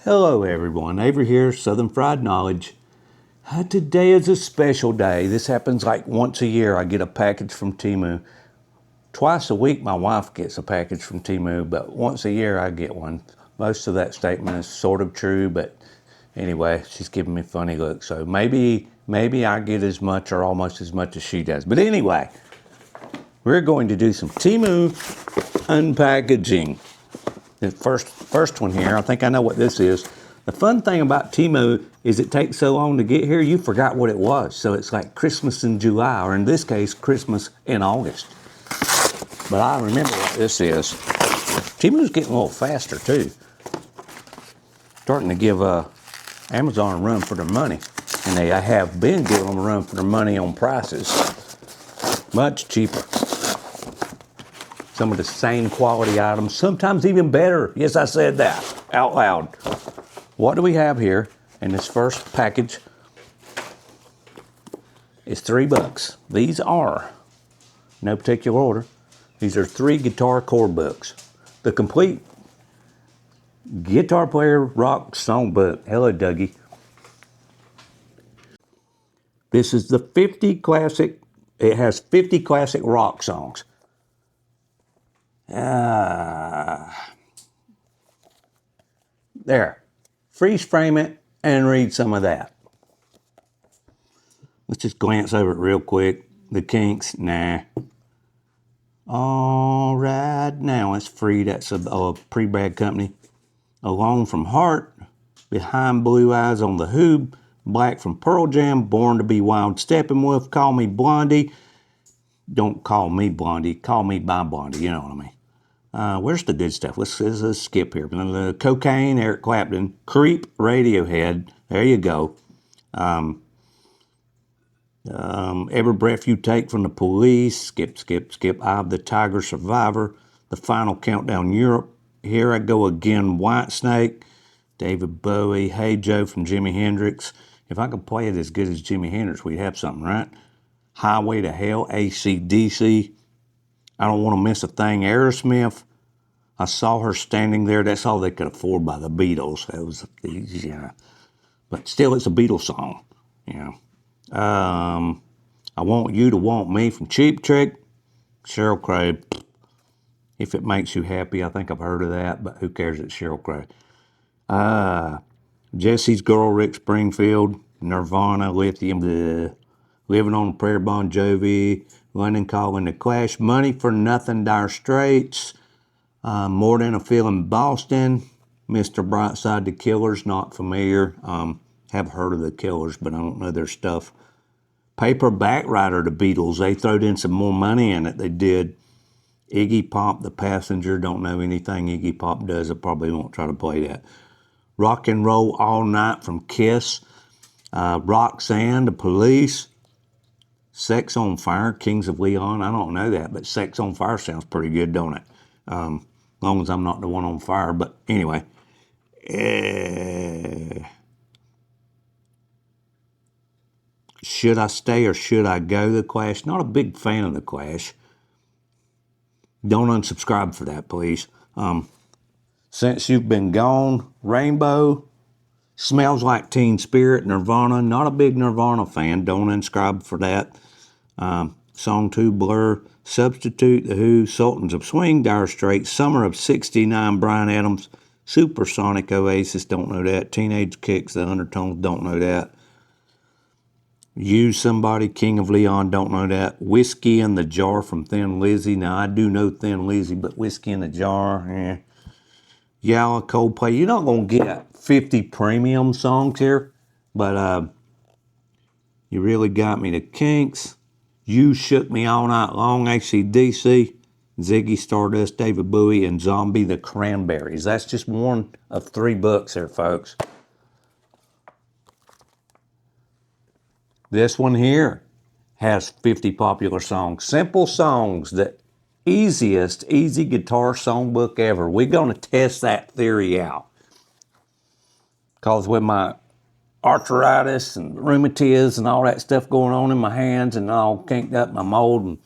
Hello everyone, Avery here, Southern Fried Knowledge. Today is a special day. This happens like once a year. I get a package from TEMU. Twice a week my wife gets a package from TEMU, but once a year I get one. Most of that statement is sort of true, but anyway, she's giving me funny looks. So maybe I get as much or almost as much as she does. But anyway, we're going to do some TEMU unpackaging. The first one here, I think I know what this is. The fun thing about TEMU is it takes so long to get here, you forgot what it was. So it's like Christmas in July, or in this case, Christmas in August. But I remember what this is. TEMU's getting a little faster too. Starting to give Amazon a run for their money. And they have been giving them a run for their money on prices. Much cheaper. Some of the same quality items, sometimes even better. Yes, I said that out loud. What do we have here in this first package? It's $3. These are, no particular order, these are 3 guitar chord books. The complete guitar player rock song book. Hello, Dougie. This is the 50 classic, it has 50 classic rock songs. There. Freeze frame it and read some of that. Let's just glance over it real quick. The Kinks, nah. All right, now it's free. That's a pretty bad company. Alone from Heart, Behind Blue Eyes on the Who, Black from Pearl Jam, Born to Be Wild, Steppenwolf, Call Me Blondie. Don't call me Blondie, call me my Blondie, you know what I mean. Where's the good stuff? Let's skip here. Cocaine, Eric Clapton. Creep, Radiohead. There you go. Every Breath You Take from the Police. Skip. Eye of the Tiger, Survivor. The Final Countdown, Europe. Here I Go Again, Whitesnake. David Bowie. Hey Joe from Jimi Hendrix. If I could play it as good as Jimi Hendrix, we'd have something, right? Highway to Hell, AC/DC. I Don't Want to Miss a Thing, Aerosmith. I Saw Her Standing There. That's all they could afford by the Beatles. That was easy, but still, it's a Beatles song. I Want You to Want Me from Cheap Trick. Sheryl Crow. If It Makes You Happy. I think I've heard of that, but who cares? It's Sheryl Crow. Jesse's Girl, Rick Springfield. Nirvana, Lithium. Living on a Prayer, Bon Jovi. London Calling, The Clash. Money for Nothing, Dire Straits. More Than a Feeling, Boston. Mr. Brightside, The Killers, not familiar. Have heard of The Killers, but I don't know their stuff. Paperback Writer, The Beatles. They throwed in some more money in it. They did. Iggy Pop, The Passenger. Don't know anything Iggy Pop does. I probably won't try to play that. Rock and Roll All Night from Kiss. Roxanne, The Police. Sex on Fire, Kings of Leon. I don't know that, but Sex on Fire sounds pretty good, don't it? As long as I'm not the one on fire. But anyway. Should I Stay or Should I Go, The Clash. Not a big fan of The Clash. Don't unsubscribe for that, please. Since You've Been Gone, Rainbow. Smells Like Teen Spirit, Nirvana. Not a big Nirvana fan. Don't unsubscribe for that. Song 2, Blur. Substitute, The Who. Sultans of Swing, Dire Straits. Summer of '69, Bryan Adams. Supersonic, Oasis, don't know that. Teenage Kicks, The Undertones, don't know that. Use Somebody, King of Leon, don't know that. Whiskey in the Jar from Thin Lizzy. Now, I do know Thin Lizzy, but Whiskey in the Jar, Yalla, Coldplay. You're not going to get 50 premium songs here, but you really got me. The Kinks. You Shook Me All Night Long, AC/DC. Ziggy Stardust, David Bowie, and Zombie, The Cranberries. That's just one of 3 books there, folks. This one here has 50 popular songs. Simple songs, the easy guitar songbook ever. We're going to test that theory out. Because with my arthritis and rheumatiz and all that stuff going on in my hands and all kinked up my mold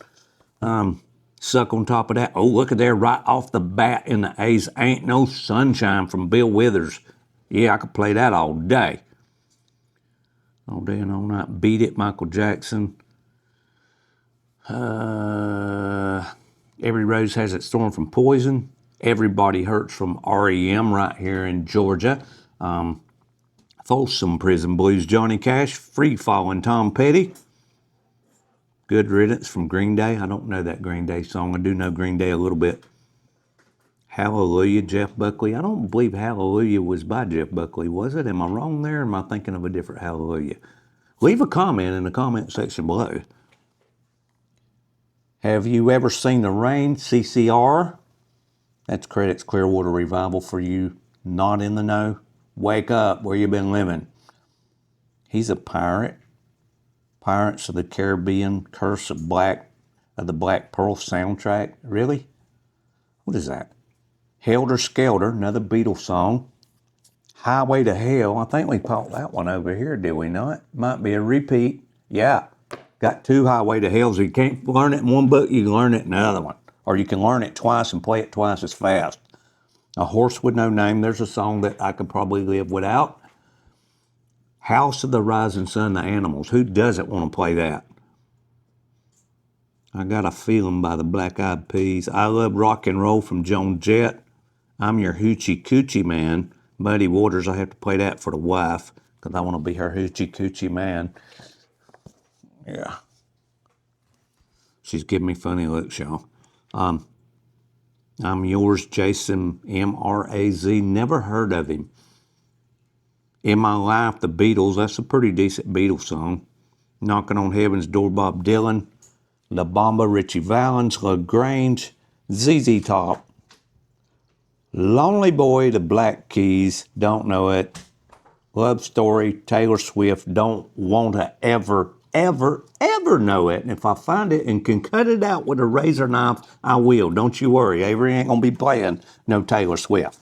and suck on top of that. Oh, look at there right off the bat in the A's. Ain't No Sunshine from Bill Withers. Yeah, I could play that all day. All day and all night. Beat It, Michael Jackson. Every Rose Has Its Thorn from Poison. Everybody Hurts from REM right here in Georgia. Folsom Prison Blues, Johnny Cash. Free Fallin', Tom Petty. Good Riddance from Green Day. I don't know that Green Day song. I do know Green Day a little bit. Hallelujah, Jeff Buckley. I don't believe Hallelujah was by Jeff Buckley, was it? Am I wrong there? Or am I thinking of a different Hallelujah? Leave a comment in the comment section below. Have you ever seen the rain? CCR. That's Credits Clearwater Revival for you not in the know. Wake up, where you been living? He's a pirate. Pirates of the Caribbean, Curse of the Black Pearl soundtrack. Really? What is that? Helter Skelter, another Beatles song. Highway to Hell. I think we caught that one over here, did we not? Might be a repeat. Yeah. Got two Highway to Hells. You can't learn it in one book, you can learn it in the other one. Or you can learn it twice and play it twice as fast. A Horse with No Name. There's a song that I could probably live without. House of the Rising Sun, The Animals. Who doesn't want to play that? I Got a Feeling by the Black Eyed Peas. I Love Rock and Roll from Joan Jett. I'm Your Hoochie Coochie Man. Muddy Waters, I have to play that for the wife because I want to be her Hoochie Coochie Man. Yeah. She's giving me funny looks, y'all. I'm Yours, Jason M.R.A.Z. Never heard of him. In My Life, The Beatles. That's a pretty decent Beatles song. Knocking on Heaven's Door, Bob Dylan. La Bamba, Richie Valens. LaGrange, ZZ Top. Lonely Boy, The Black Keys. Don't know it. Love Story, Taylor Swift. Don't want to ever know it. And if I find it and can cut it out with a razor knife, I will. Don't you worry. Avery ain't going to be playing no Taylor Swift.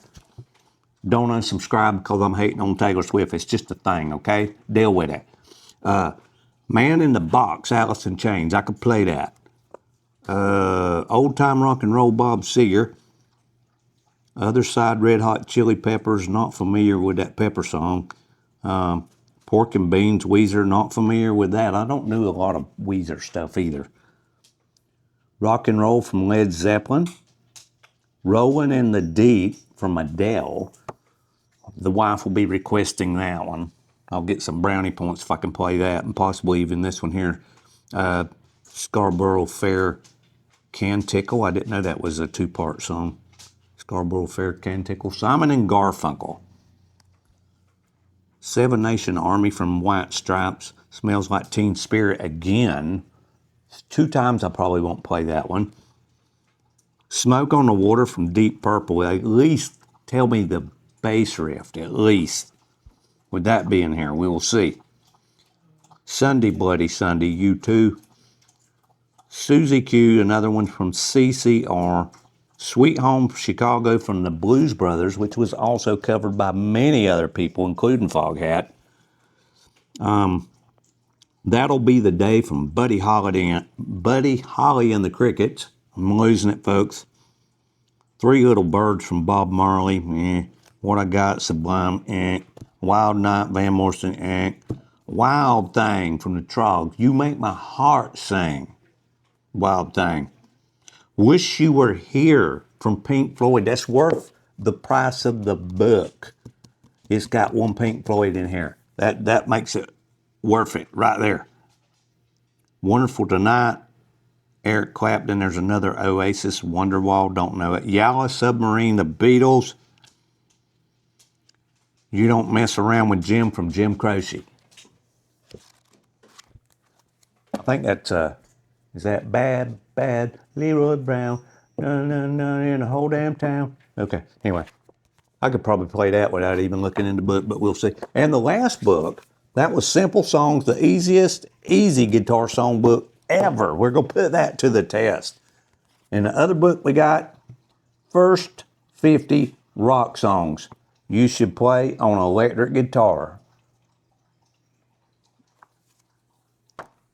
Don't unsubscribe because I'm hating on Taylor Swift. It's just a thing, okay? Deal with it. Man in the Box, Alice in Chains. I could play that. Old Time Rock and Roll, Bob Seger. Other Side, Red Hot Chili Peppers. Not familiar with that Pepper song. Pork and Beans, Weezer. Not familiar with that. I don't know a lot of Weezer stuff either. Rock and Roll from Led Zeppelin. Rolling in the Deep from Adele. The wife will be requesting that one. I'll get some brownie points if I can play that, and possibly even this one here. Scarborough Fair Can Tickle. I didn't know that was a two-part song. Scarborough Fair Can Tickle. Simon and Garfunkel. Seven Nation Army from White Stripes. Smells Like Teen Spirit again. Two times I probably won't play that one. Smoke on the Water from Deep Purple. At least tell me the bass riff, at least. Would that be in here? We will see. Sunday Bloody Sunday, U2. Susie Q, another one from CCR. Sweet Home Chicago from the Blues Brothers, which was also covered by many other people, including Foghat. That'll Be the Day from Buddy Holly and the Crickets. I'm losing it, folks. Three Little Birds from Bob Marley. What I Got, Sublime. Wild Night, Van Morrison. Wild Thing from the Trogs. You Make My Heart Sing. Wild Thing. Wish You Were Here from Pink Floyd. That's worth the price of the book. It's got one Pink Floyd in here. That makes it worth it right there. Wonderful Tonight. Eric Clapton. There's another Oasis. Wonderwall. Don't know it. Yalla Submarine. The Beatles. You Don't Mess Around with Jim from Jim Croce. I think that's, is that Bad Leroy Brown? No, in the whole damn town. Okay, anyway. I could probably play that without even looking in the book, but we'll see. And the last book, that was Simple Songs, the easy guitar song book ever. We're going to put that to the test. And the other book we got, First 50 Rock Songs You Should Play on Electric Guitar.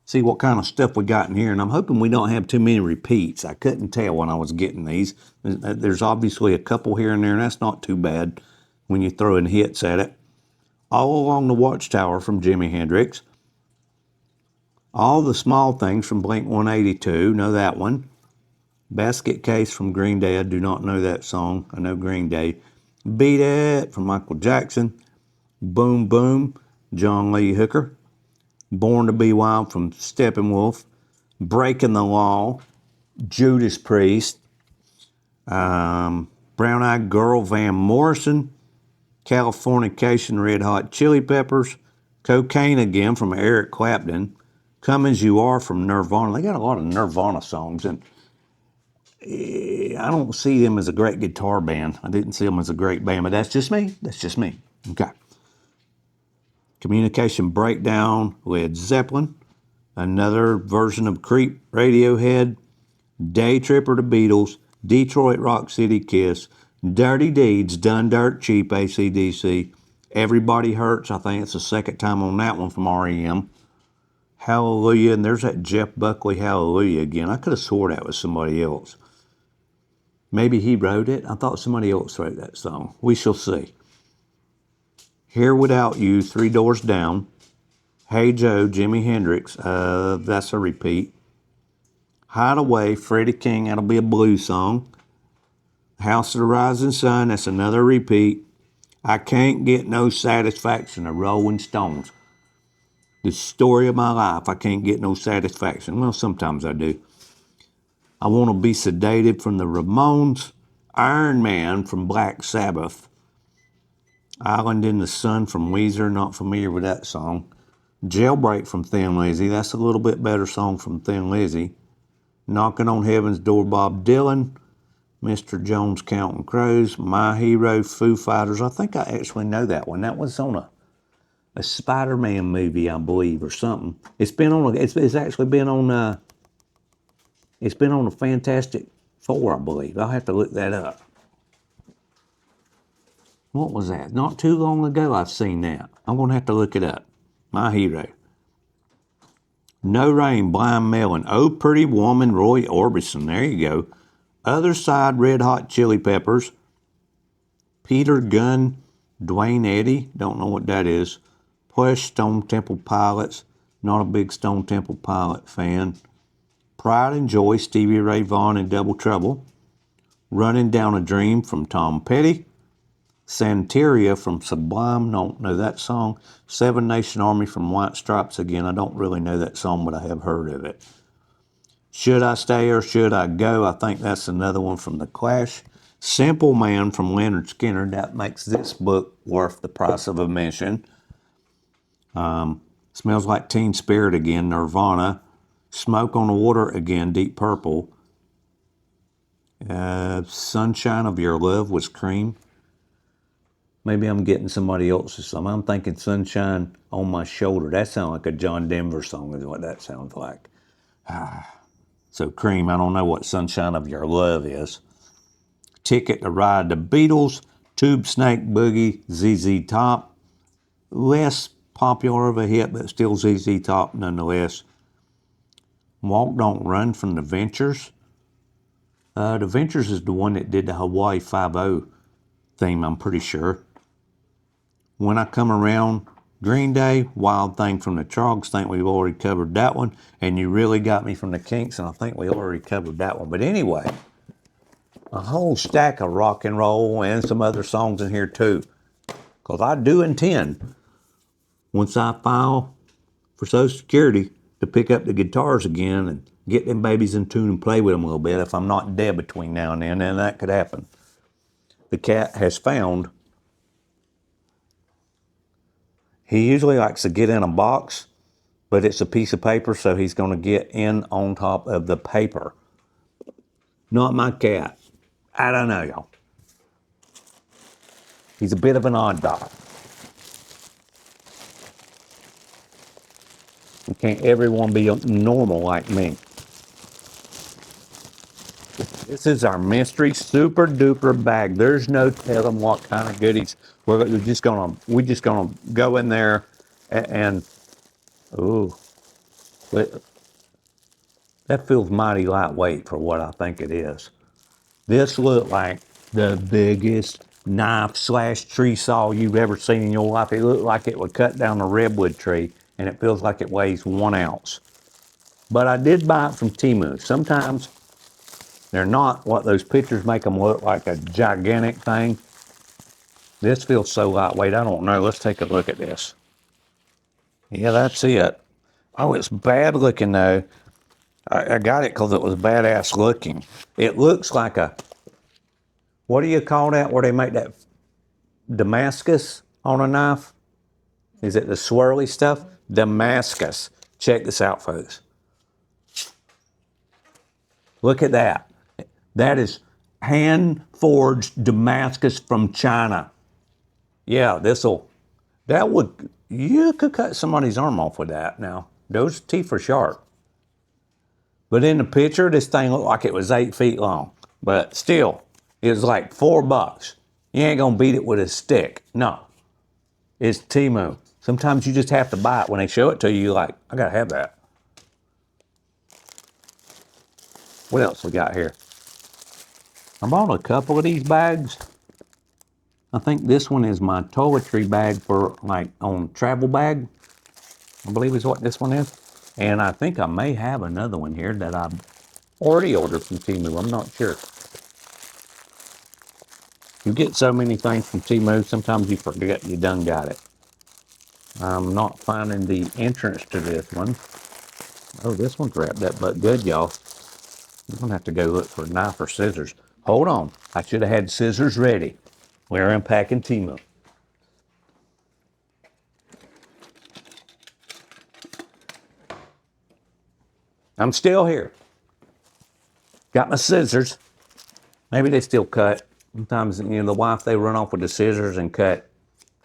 See what kind of stuff we got in here, and I'm hoping we don't have too many repeats. I couldn't tell when I was getting these. There's obviously a couple here and there, and that's not too bad. when you're throwing hits at it. All Along the Watchtower from Jimi Hendrix. All the Small Things from Blink-182, know that one. Basket Case from Green Day, I do not know that song. I know Green Day. Beat It from Michael Jackson. Boom Boom, John Lee Hooker. Born to Be Wild from Steppenwolf. Breaking the Law, Judas Priest. Brown Eyed Girl, Van Morrison. Californication, Red Hot Chili Peppers. Cocaine Again from Eric Clapton. Come As You Are from Nirvana. They got a lot of Nirvana songs, and I don't see them as a great guitar band. I didn't see them as a great band, but that's just me. That's just me. Okay. Communication Breakdown, Led Zeppelin. Another version of Creep, Radiohead. Day Tripper, The Beatles. Detroit Rock City, Kiss. Dirty Deeds, Done Dirt Cheap, AC/DC. Everybody Hurts, I think it's the second time on that one from REM. Hallelujah, and there's that Jeff Buckley Hallelujah again. I could have swore that was somebody else. Maybe he wrote it. I thought somebody else wrote that song. We shall see. Here Without You, Three Doors Down. Hey Joe, Jimi Hendrix. That's a repeat. Hideaway, Freddie King. That'll be a blues song. House of the Rising Sun. That's another repeat. I Can't Get No Satisfaction, the Rolling Stones. The story of my life. I can't get no satisfaction. Well, sometimes I do. I Want to Be Sedated from the Ramones. Iron Man from Black Sabbath. Island in the Sun from Weezer. Not familiar with that song. Jailbreak from Thin Lizzy. That's a little bit better song from Thin Lizzy. Knocking on Heaven's Door, Bob Dylan. Mr. Jones, Counting Crows. My Hero, Foo Fighters. I think I actually know that one. That was on a Spider-Man movie, I believe, or something. It's been on. It's actually been on. It's been on a Fantastic Four, I believe. I'll have to look that up. What was that? Not too long ago I've seen that. I'm going to have to look it up. My Hero. No Rain, Blind Melon. Oh Pretty Woman, Roy Orbison. There you go. Other Side, Red Hot Chili Peppers. Peter Gunn, Dwayne Eddy. Don't know what that is. Plush, Stone Temple Pilots. Not a big Stone Temple Pilot fan. Pride and Joy, Stevie Ray Vaughan and Double Trouble. Running Down a Dream from Tom Petty. Santeria from Sublime, don't know that song. Seven Nation Army from White Stripes, again, I don't really know that song, but I have heard of it. Should I Stay or Should I Go? I think that's another one from The Clash. Simple Man from Leonard Skinner, that makes this book worth the price of admission. Smells Like Teen Spirit again, Nirvana. Smoke on the Water again, Deep Purple. Sunshine of Your Love was Cream. Maybe I'm getting somebody else's song. I'm thinking Sunshine on My Shoulder. That sounds like a John Denver song is what that sounds like. So Cream, I don't know what Sunshine of Your Love is. Ticket to Ride, The Beatles. Tube Snake Boogie, ZZ Top. Less popular of a hit, but still ZZ Top nonetheless. Walk Don't Run from The Ventures. The Ventures is the one that did the Hawaii Five-0 theme, I'm pretty sure. When I Come Around, Green Day, Wild Thing from the Trogs, think we've already covered that one. And You Really Got Me from the Kinks, and I think we already covered that one. But anyway, a whole stack of rock and roll and some other songs in here too. Because I do intend, once I file for Social Security, to pick up the guitars again and get them babies in tune and play with them a little bit. If I'm not dead between now and then that could happen. The cat has found. He usually likes to get in a box, but it's a piece of paper, so he's going to get in on top of the paper. Not my cat. I don't know, y'all. He's a bit of an odd dog. Can't everyone be normal like me? This is our mystery super duper bag. There's no telling what kind of goodies. We're just gonna go in there and ooh, that feels mighty lightweight for what I think it is. This looked like the biggest knife slash tree saw you've ever seen in your life. It looked like it would cut down a redwood tree, and it feels like it weighs 1 ounce. But I did buy it from TEMU. Sometimes they're not what those pictures make them look like, a gigantic thing. This feels so lightweight, I don't know. Let's take a look at this. Yeah, that's it. Oh, it's bad looking though. I got it because it was badass looking. It looks like a, what do you call that where they make that Damascus on a knife? Is it the swirly stuff? Damascus. Check this out, folks. Look at that. That is hand-forged Damascus from China. Yeah, you could cut somebody's arm off with that now. Those teeth are sharp. But in the picture, this thing looked like it was 8 feet long. But still, it was like $4. You ain't gonna beat it with a stick. No, it's TEMU. Sometimes you just have to buy it. When they show it to you, you're like, I gotta have that. What else we got here? I bought a couple of these bags. I think this one is my toiletry bag for like on travel bag. I believe is what this one is. And I think I may have another one here that I already ordered from TEMU. I'm not sure. You get so many things from TEMU, sometimes you forget you done got it. I'm not finding the entrance to this one. Oh, this one's wrapped up but good, y'all. I'm gonna have to go look for a knife or scissors. Hold on, I should have had scissors ready. We're unpacking TEMU. I'm still here. Got my scissors. Maybe they still cut. Sometimes, the wife, they run off with the scissors and cut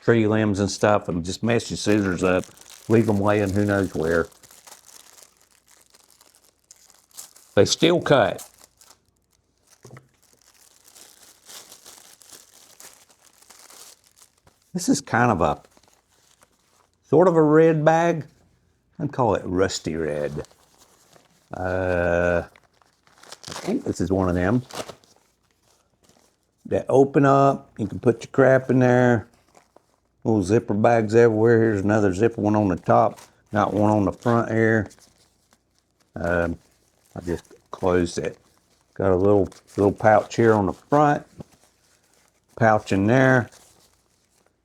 tree limbs and stuff and just mess your scissors up. Leave them laying who knows where. They still cut. This is kind of a, sort of a red bag. I'd call it rusty red. I think this is one of them that open up. You can put your crap in there. Little zipper bags everywhere. Here's another zipper one on the top. Got one on the front here. I just closed it. Got a little pouch here on the front. Pouch in there.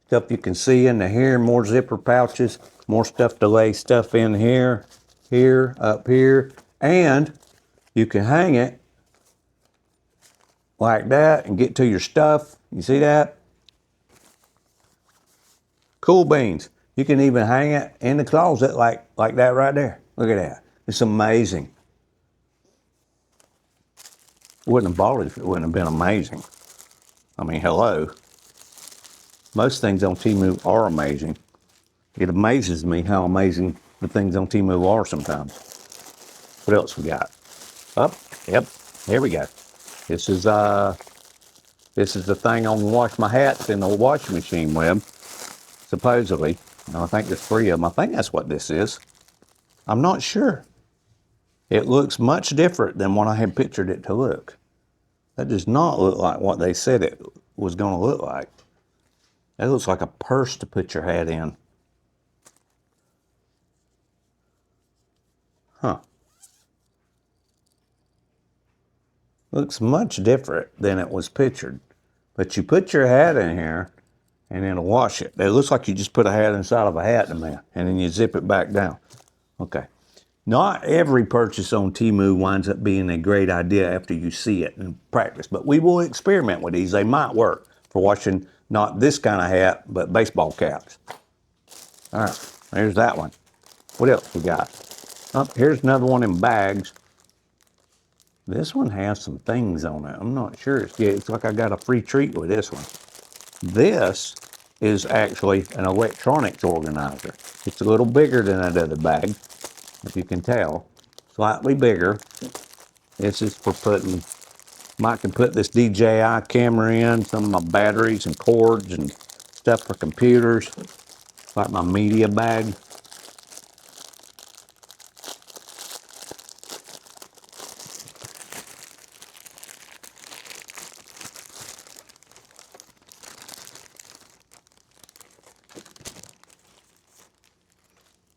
Stuff you can see in the here. More zipper pouches. More stuff to lay stuff in here. Here, up here. And you can hang it like that and get to your stuff. You see that? Cool beans. You can even hang it in the closet like that right there. Look at that. It's amazing. Wouldn't have bought it if it wouldn't have been amazing. I mean, hello. Most things on TEMU are amazing. It amazes me how amazing the things on TEMU are sometimes. What else we got? Yep, here we go. This is the thing I'm gonna wash my hats in the washing machine with, supposedly. Now, I think there's 3 of them. I think that's what this is. I'm not sure. It looks much different than what I had pictured it to look. That does not look like what they said it was going to look like. That looks like a purse to put your hat in. Huh. Looks much different than it was pictured. But you put your hat in here and it'll wash it. It looks like you just put a hat inside of a hat in there and then you zip it back down. Okay. Not every purchase on TEMU winds up being a great idea after you see it in practice, but we will experiment with these. They might work for washing not this kind of hat, but baseball caps. All right, there's that one. What else we got? Oh, here's another one in bags. This one has some things on it. I'm not sure. It's like I got a free treat with this one. This is actually an electronics organizer. It's a little bigger than that other bag, if you can tell. Slightly bigger. This is for putting, Mike can put this DJI camera in, some of my batteries and cords and stuff for computers, like my media bag.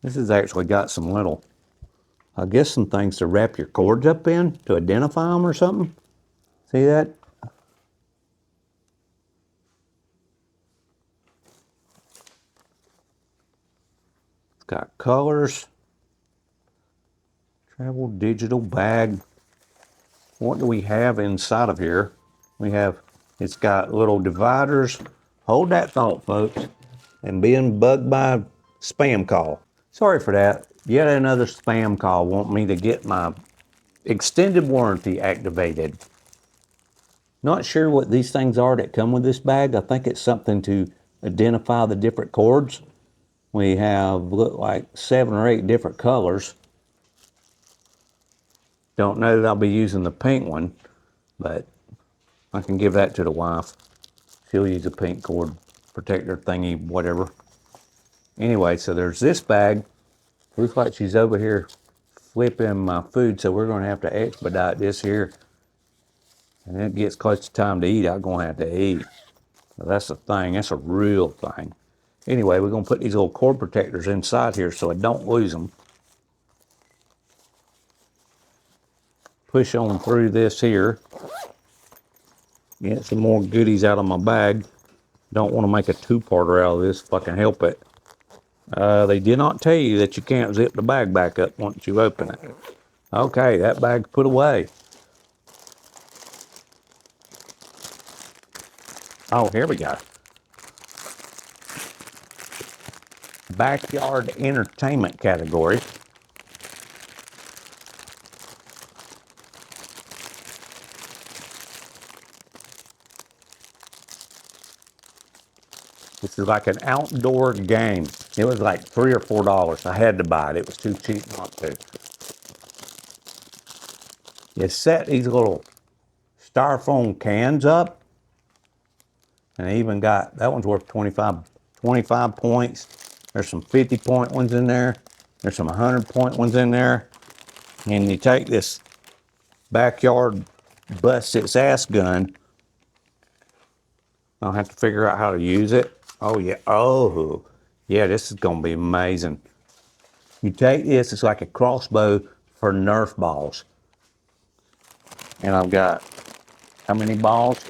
This has actually got some little, I guess some things to wrap your cords up in to identify them or something. See that? It's got colors. Travel digital bag. What do we have inside of here? It's got little dividers. Hold that thought, folks. And being bugged by a spam call. Sorry for that. Yet another spam call want me to get my extended warranty activated. Not sure what these things are that come with this bag. I think it's something to identify the different cords. We have, look like 7 or 8 different colors. Don't know that I'll be using the pink one, but I can give that to the wife. She'll use a pink cord protector thingy, whatever. Anyway, so there's this bag. Looks like she's over here flipping my food, so we're going to have to expedite this here. And it gets close to time to eat, I'm going to have to eat. So that's a thing. That's a real thing. Anyway, we're going to put these little cord protectors inside here so I don't lose them. Push on through this here. Get some more goodies out of my bag. Don't want to make a two-parter out of this if I can help it. They did not tell you that you can't zip the bag back up once you open it. Okay, that bag's put away. Oh, here we go. Backyard entertainment category. This is like an outdoor game. It was like $3 or $4. I had to buy it. It was too cheap not to. You set these little styrofoam cans up, and I even got, that one's worth 25 points. There's some 50-point ones in there. There's some 100-point ones in there. And you take this backyard bust its ass gun. I'll have to figure out how to use it. Oh yeah, oh yeah, this is gonna be amazing. You take this, it's like a crossbow for Nerf balls. And I've got, how many balls?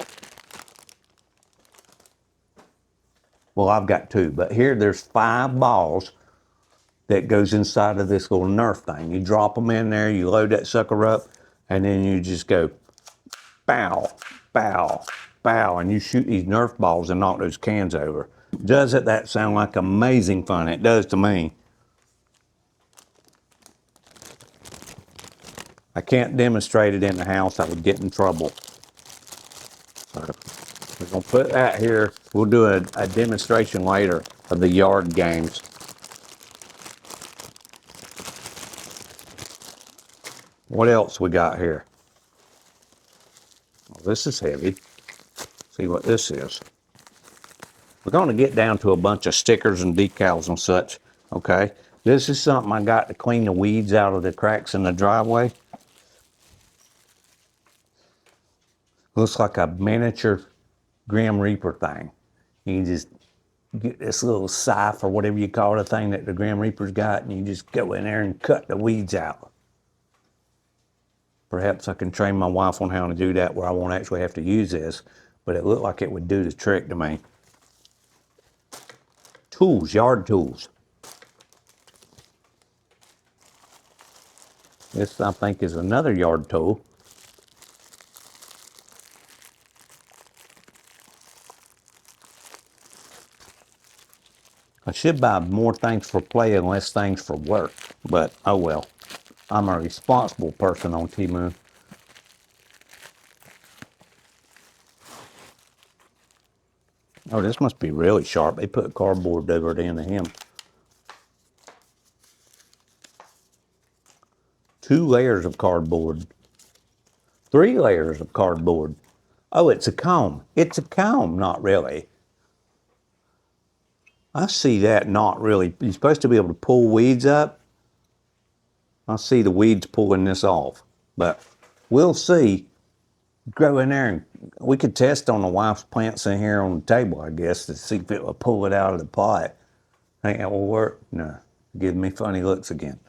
Well, I've got 2, but here there's 5 balls that goes inside of this little Nerf thing. You drop them in there, you load that sucker up, and then you just go bow, bow, bow, and you shoot these Nerf balls and knock those cans over. Doesn't that sound like amazing fun? It does to me. I can't demonstrate it in the house. I would get in trouble. So we're going to put that here. We'll do a demonstration later of the yard games. What else we got here? Well, this is heavy. See what this is. We're going to get down to a bunch of stickers and decals and such. Okay. This is something I got to clean the weeds out of the cracks in the driveway. Looks like a miniature Grim Reaper thing. You can just get this little scythe or whatever you call the thing that the Grim Reaper's got, and you just go in there and cut the weeds out. Perhaps I can train my wife on how to do that where I won't actually have to use this, but it looked like it would do the trick to me. Tools, yard tools. This, I think, is another yard tool. I should buy more things for play and less things for work, but oh well. I'm a responsible person on TEMU. Oh, this must be really sharp. They put cardboard over the end of him. 2 layers of cardboard. 3 layers of cardboard. Oh, it's a comb. It's a comb, not really. I see that not really. You're supposed to be able to pull weeds up. I see the weeds pulling this off, but we'll see. Go in there and we could test on the wife's plants in here on the table, I guess, to see if it will pull it out of the pot. Think that will work? No. Giving me funny looks again.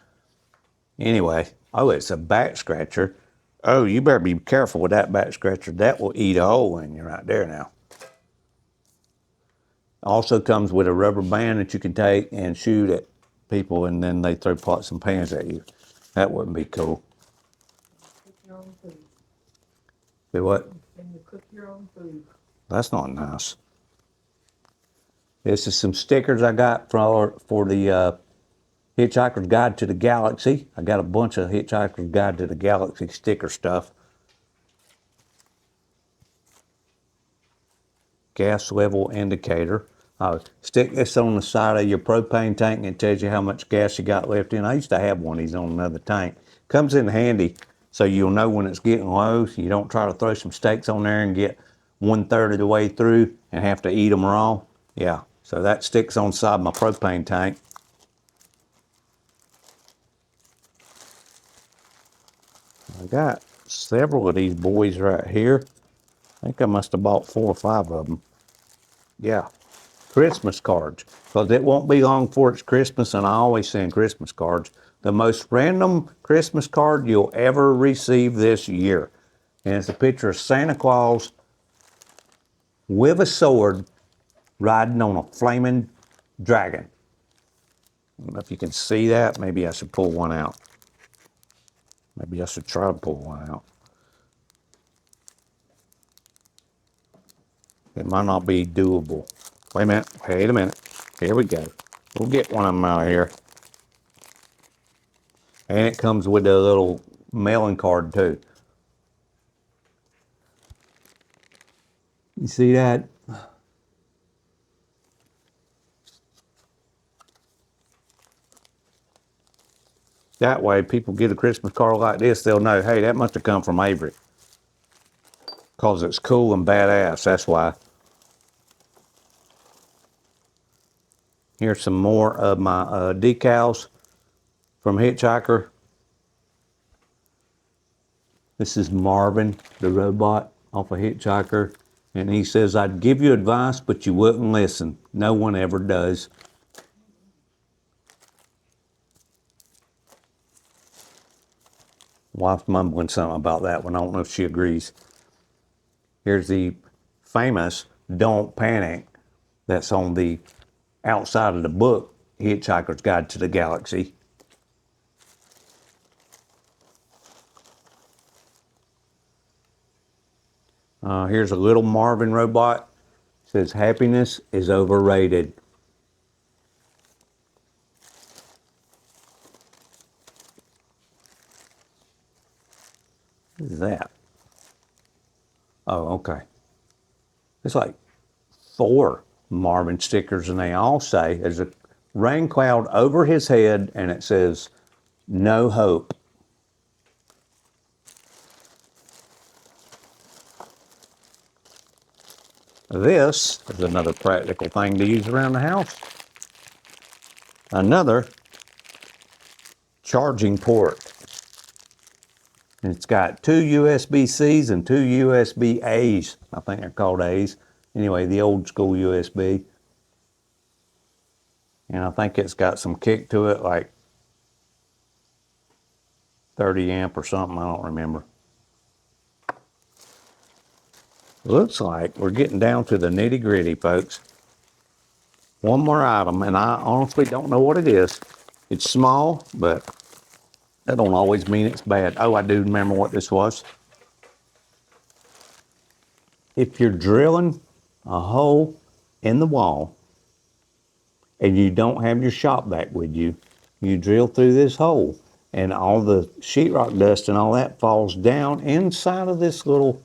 Anyway, oh, it's a back scratcher. Oh, you better be careful with that back scratcher. That will eat a hole in you right there now. Also comes with a rubber band that you can take and shoot at people, and then they throw pots and pans at you. That wouldn't be cool. Cook your own food. Do what? And you cook your own food. That's not nice. This is some stickers I got for the Hitchhiker's Guide to the Galaxy. I got a bunch of Hitchhiker's Guide to the Galaxy sticker stuff. Gas level indicator. Stick this on the side of your propane tank and it tells you how much gas you got left in. I used to have one of these on another tank. Comes in handy so you'll know when it's getting low. So you don't try to throw some steaks on there and get 1/3 of the way through and have to eat them raw. Yeah, so that sticks on the side of my propane tank. I got several of these boys right here. I think I must have bought 4 or 5 of them. Yeah, Christmas cards. Because it won't be long before it's Christmas, and I always send Christmas cards. The most random Christmas card you'll ever receive this year. And it's a picture of Santa Claus with a sword riding on a flaming dragon. I don't know if you can see that. Maybe I should pull one out. Maybe I should try to pull one out. It might not be doable. Wait a minute. Here we go. We'll get one of them out of here. And it comes with a little mailing card too. You see that? That way, people get a Christmas card like this, they'll know, hey, that must have come from Avery. Because it's cool and badass, that's why. Here's some more of my decals from Hitchhiker. This is Marvin, the robot, off of Hitchhiker. And he says, I'd give you advice, but you wouldn't listen. No one ever does. Wife's mumbling something about that one. I don't know if she agrees. Here's the famous Don't Panic that's on the outside of the book, Hitchhiker's Guide to the Galaxy. Here's a little Marvin robot. It says, happiness is overrated. What is that? Oh, okay. It's like 4 Marvin stickers, and they all say there's a rain cloud over his head, and it says, no hope. This is another practical thing to use around the house. Another charging port. And it's got 2 USB-Cs and 2 USB-As. I think they're called A's. Anyway, the old school USB. And I think it's got some kick to it, like 30 amp or something, I don't remember. Looks like we're getting down to the nitty gritty, folks. One more item, and I honestly don't know what it is. It's small, but that don't always mean it's bad. Oh, I do remember what this was. If you're drilling a hole in the wall and you don't have your shop vac with you, you drill through this hole and all the sheetrock dust and all that falls down inside of this little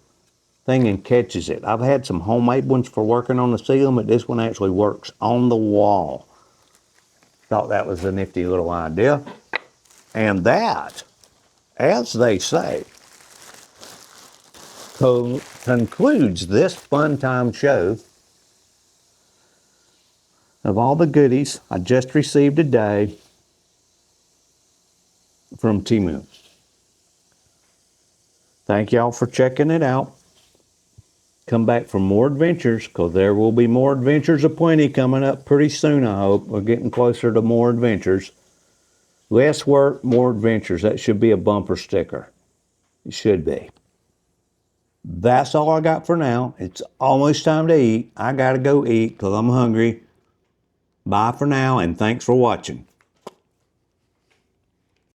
thing and catches it. I've had some homemade ones for working on the ceiling, but this one actually works on the wall. Thought that was a nifty little idea. And that, as they say, concludes this fun time show of all the goodies I just received today from TEMU. Thank y'all for checking it out. Come back for more adventures, because there will be more adventures aplenty coming up pretty soon, I hope. We're getting closer to more adventures. Less work, more adventures. That should be a bumper sticker. It should be. That's all I got for now. It's almost time to eat. I gotta go eat because I'm hungry. Bye for now, and thanks for watching.